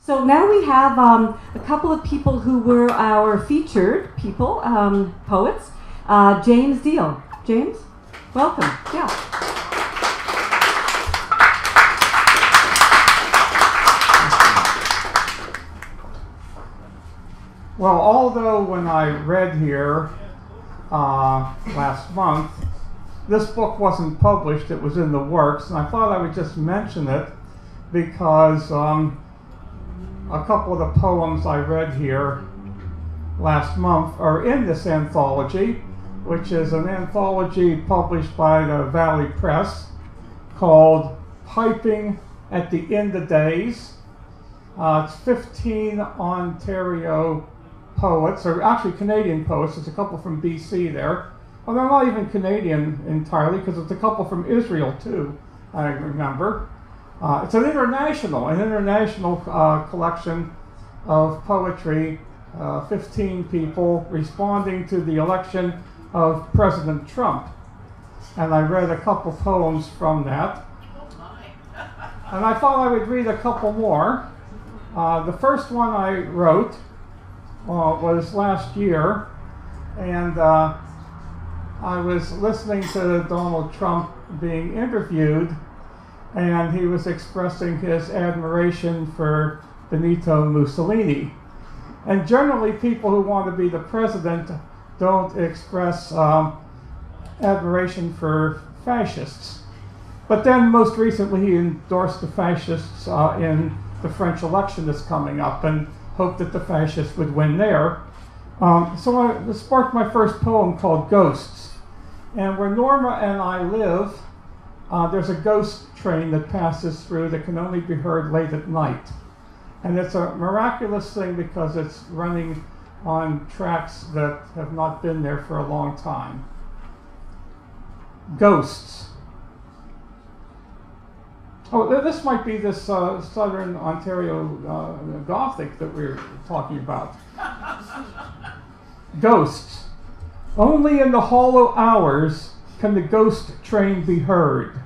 So now we have a couple of people who were our featured people, poets. James Deahl. James, welcome. Yeah. Well, although when I read here last month, this book wasn't published, it was in the works, and I thought I would just mention it because a couple of the poems I read here last month are in this anthology, which is an anthology published by the Valley Press called Piping at the End of Days. It's 15 Ontario poets, or actually Canadian poets. There's a couple from BC there. Well, they're not even Canadian entirely, because there's a couple from Israel too, I remember. It's an international collection of poetry, 15 people responding to the election of President Trump. And I read a couple poems from that. And I thought I would read a couple more. The first one I wrote was last year, and I was listening to Donald Trump being interviewed, and he was expressing his admiration for Benito Mussolini. And generally, people who want to be the president don't express admiration for fascists. But then, most recently, he endorsed the fascists in the French election that's coming up, and hoped that the fascists would win there. So it sparked my first poem called Ghosts. And where Norma and I live, there's a ghost train that passes through that can only be heard late at night. And it's a miraculous thing because it's running on tracks that have not been there for a long time. Ghosts. Oh, this might be this Southern Ontario Gothic that we're talking about. Ghosts. Only in the hollow hours can the ghost train be heard.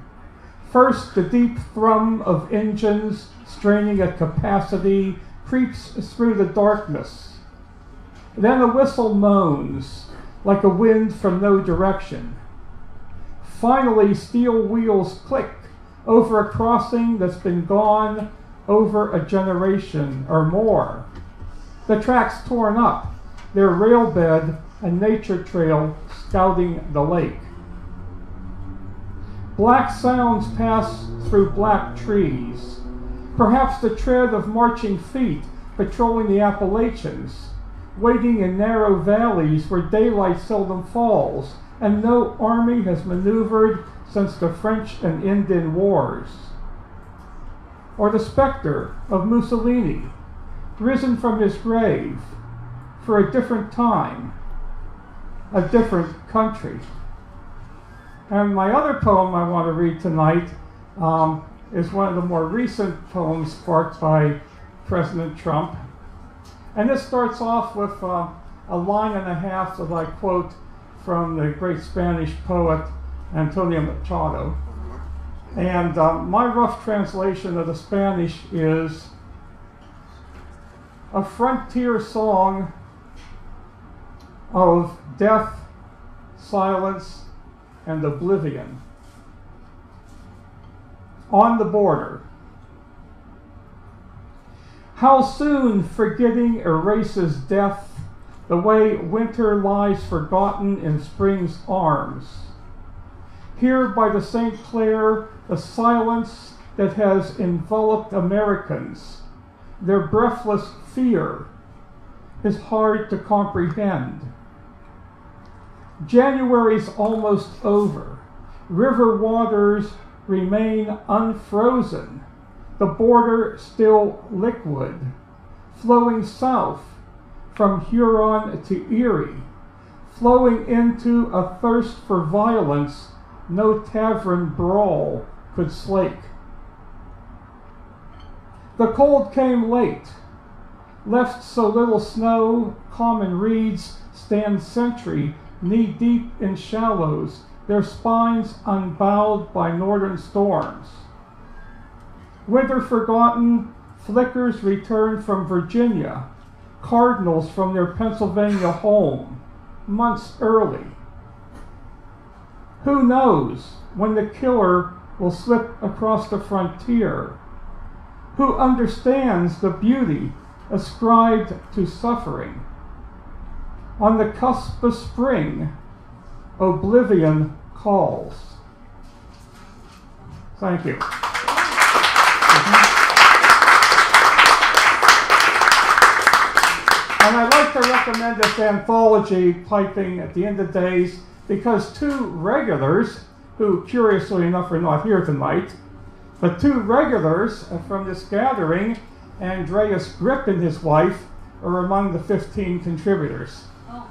First, the deep thrum of engines straining at capacity creeps through the darkness. Then a whistle moans like a wind from no direction. Finally, steel wheels click over a crossing that's been gone over a generation or more. The track's torn up, their rail bed a nature trail scouting the lake. Black sounds pass through black trees, perhaps the tread of marching feet patrolling the Appalachians, waiting in narrow valleys where daylight seldom falls, and no army has maneuvered since the French and Indian Wars. Or the specter of Mussolini, risen from his grave for a different time, a different country. And my other poem I want to read tonight is one of the more recent poems sparked by President Trump. And this starts off with a line and a half that I quote from the great Spanish poet Antonio Machado. And my rough translation of the Spanish is a frontier song of death, silence, and oblivion. On the border. How soon forgetting erases death, the way winter lies forgotten in spring's arms. Here by the St. Clair, the silence that has enveloped Americans, their breathless fear, is hard to comprehend. January's almost over. River waters remain unfrozen. The border still liquid, flowing south from Huron to Erie, flowing into a thirst for violence no tavern brawl could slake. The cold came late, left so little snow, common reeds stand sentry knee-deep in shallows, their spines unbowed by northern storms. Winter forgotten, Flickers returned from Virginia, cardinals from their Pennsylvania home, months early. Who knows when the killer will slip across the frontier? Who understands the beauty ascribed to suffering? On the cusp of spring, oblivion calls. Thank you. And I'd like to recommend this anthology, Piping at the End of Days, because two regulars, who curiously enough are not here tonight, but two regulars from this gathering, Andreas Grip and his wife, are among the 15 contributors. Oh,